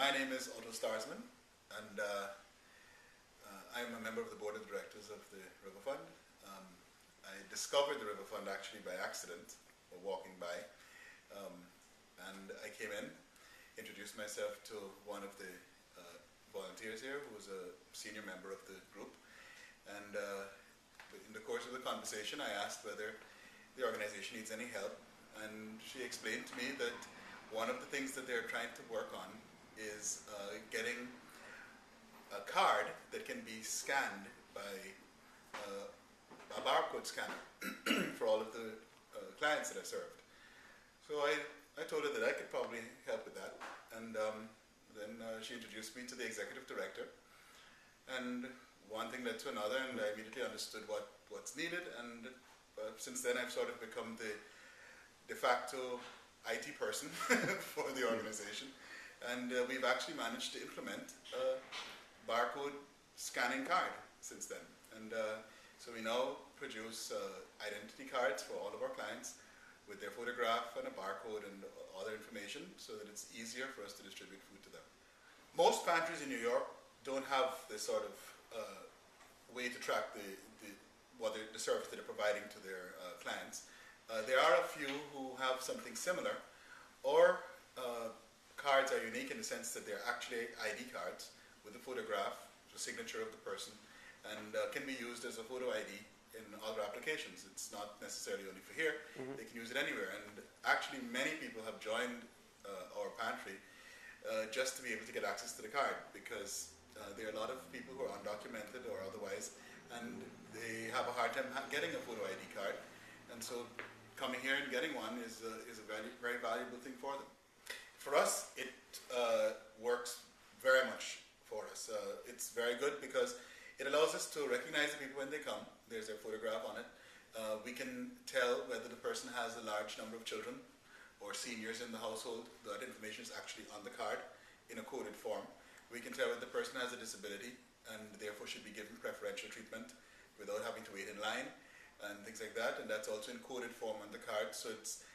My name is Otto Starsman, and I'm a member of the board of directors of the River Fund. I discovered the River Fund actually by accident, or walking by, and I came in, introduced myself to one of the volunteers here, who was a senior member of the group, and in the course of the conversation I asked whether the organization needs any help, and she explained to me that one of the things that they're trying to work on is getting a card that can be scanned by a barcode scanner for all of the clients that I served. So I told her that I could probably help with that, and then she introduced me to the executive director, and one thing led to another, and I immediately understood what's needed, and since then I've sort of become the de facto IT person for the organization, and we've actually managed to implement a barcode scanning card since then. And so we now produce identity cards for all of our clients with their photograph and a barcode and other information so that it's easier for us to distribute food to them. Most pantries in New York don't have this sort of way to track the service that they're providing to their clients. There are a few who have something similar, or cards are unique in the sense that they're actually ID cards with a photograph, the signature of the person, and can be used as a photo ID in other applications. It's not necessarily only for here. Mm-hmm. They can use it anywhere, and actually many people have joined our pantry just to be able to get access to the card, because there are a lot of people who are undocumented or otherwise, and they have a hard time getting a photo ID card, and so coming here and getting one is a very, very valuable thing for them. For us, it works very much for us. It's very good because it allows us to recognize the people when they come. There's their photograph on it. We can tell whether the person has a large number of children or seniors in the household. That information is actually on the card in a coded form. We can tell whether the person has a disability and therefore should be given preferential treatment without having to wait in line and things like that. And that's also in coded form on the card. So it's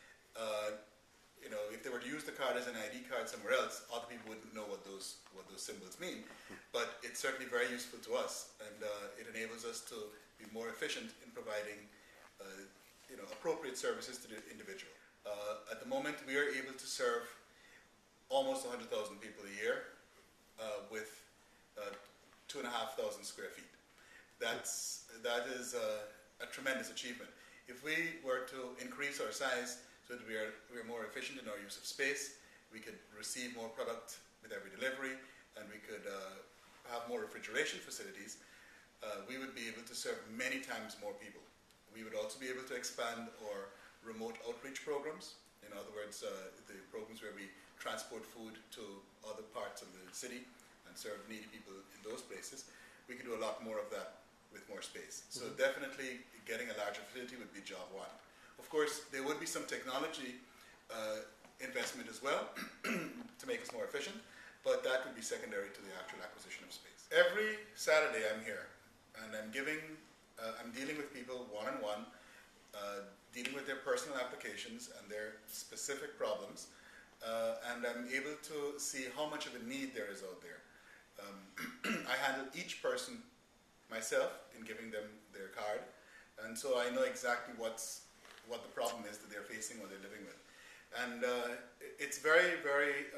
if they were to use the card as an ID card somewhere else, other people wouldn't know what those symbols mean. But it's certainly very useful to us, and it enables us to be more efficient in providing appropriate services to the individual. At the moment, we are able to serve almost 100,000 people a year with 2,500 square feet. That is a tremendous achievement. If we were to increase our size so that we are more efficient in our use of space, we could receive more product with every delivery, and we could have more refrigeration facilities, we would be able to serve many times more people. We would also be able to expand our remote outreach programs. In other words, the programs where we transport food to other parts of the city and serve needy people in those places. We could do a lot more of that with more space. So definitely getting a larger facility would be job one. Of course, there would be some technology investment as well to make us more efficient, but that would be secondary to the actual acquisition of space. Every Saturday I'm here, and I'm dealing with people one-on-one, dealing with their personal applications and their specific problems, and I'm able to see how much of a need there is out there. I handle each person myself in giving them their card, and so I know exactly what the problem is that they're facing or they're living with. And it's very, very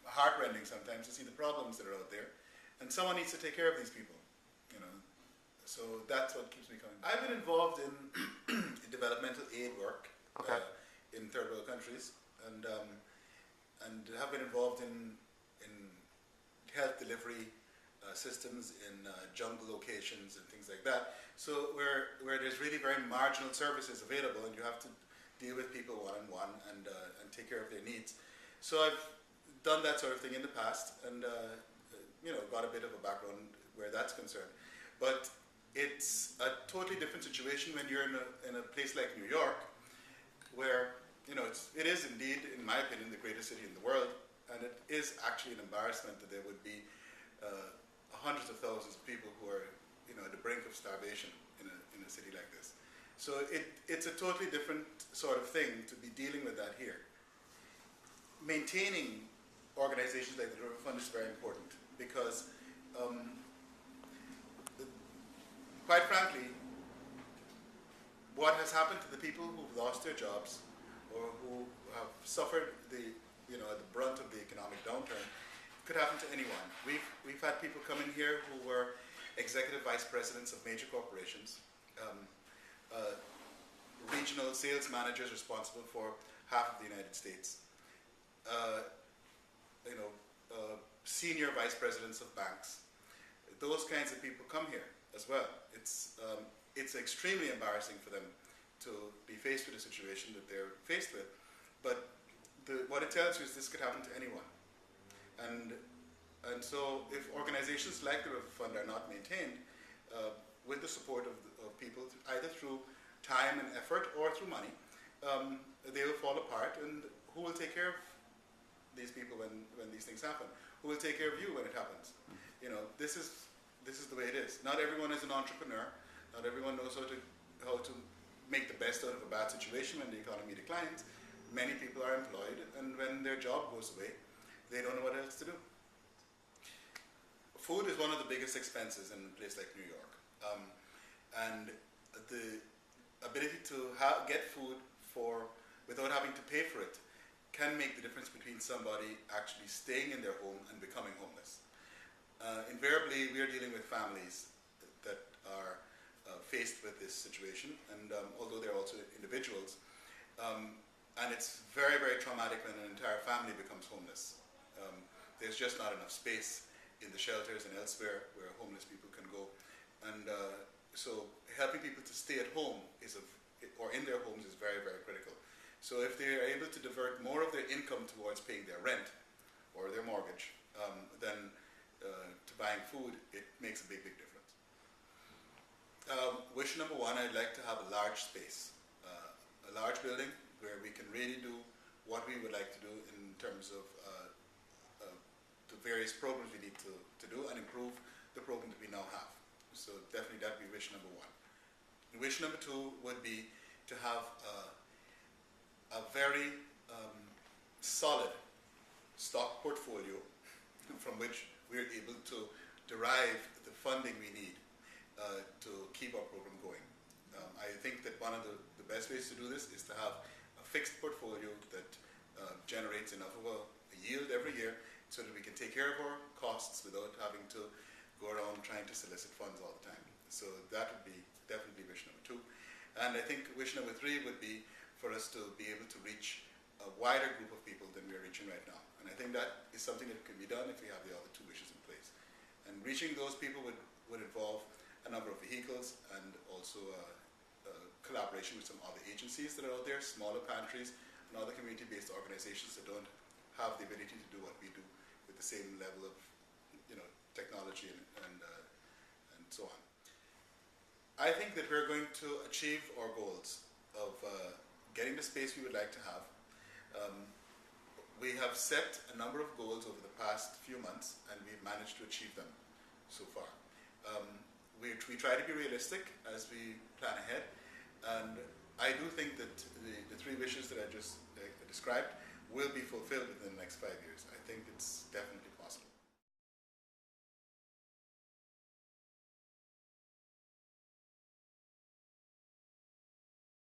heartrending sometimes to see the problems that are out there, and someone needs to take care of these people, so that's what keeps me coming. I've been involved in developmental aid work in third world countries, and have been involved in health delivery systems in jungle locations and things like that. So where there's really very marginal services available, and you have to deal with people one-on-one and take care of their needs. So I've done that sort of thing in the past, and got a bit of a background where that's concerned. But it's a totally different situation when you're in a place like New York, where it is indeed, in my opinion, the greatest city in the world, and it is actually an embarrassment that there would be hundreds of thousands of people who are at the brink of starvation in a city like this. So it's a totally different sort of thing to be dealing with that here. Maintaining organizations like the River Fund is very important because, quite frankly, what has happened to the people who've lost their jobs or who have suffered the brunt of the economic downturn could happen to anyone. We've had people come in here who were executive vice presidents of major corporations, regional sales managers responsible for half of the United States, senior vice presidents of banks. Those kinds of people come here as well. It's extremely embarrassing for them to be faced with a situation that they're faced with, but what it tells you is this could happen to anyone. And so if organizations like the River Fund are not maintained with the support of people, either through time and effort or through money, they will fall apart. And who will take care of these people when these things happen? Who will take care of you when it happens? This is the way it is. Not everyone is an entrepreneur. Not everyone knows how to make the best out of a bad situation when the economy declines. Many people are employed, and when their job goes away, they don't know what else to do. Food is one of the biggest expenses in a place like New York. And the ability to get food without having to pay for it can make the difference between somebody actually staying in their home and becoming homeless. Invariably, we are dealing with families that are faced with this situation, and although they're also individuals, and it's very, very traumatic when an entire family becomes homeless. There's just not enough space in the shelters and elsewhere where homeless people can go. And so helping people to stay at home or in their homes is very, very critical. So if they are able to divert more of their income towards paying their rent or their mortgage than to buying food, it makes a big, big difference. Wish number one, I'd like to have a large space, a large building where we can really do what we would like to do in terms of the various programs we need to do and improve the program that we now have. So definitely that would be wish number one. Wish number two would be to have a very solid stock portfolio from which we're able to derive the funding we need to keep our program going. I think that one of the best ways to do this is to have a fixed portfolio that generates enough of a yield every year so that we can take care of our costs without having to go around trying to solicit funds all the time. So that would be definitely wish number two. And I think wish number three would be for us to be able to reach a wider group of people than we are reaching right now. And I think that is something that can be done if we have the other two wishes in place. And reaching those people would involve a number of vehicles and also collaboration with some other agencies that are out there, smaller pantries and other community-based organizations that don't have the ability to do what we do with the same level of technology and so on. I think that we're going to achieve our goals of getting the space we would like to have. We have set a number of goals over the past few months, and we've managed to achieve them so far. We try to be realistic as we plan ahead, and I do think that the three wishes that I just described will be fulfilled within the next 5 years. I think it's definitely possible.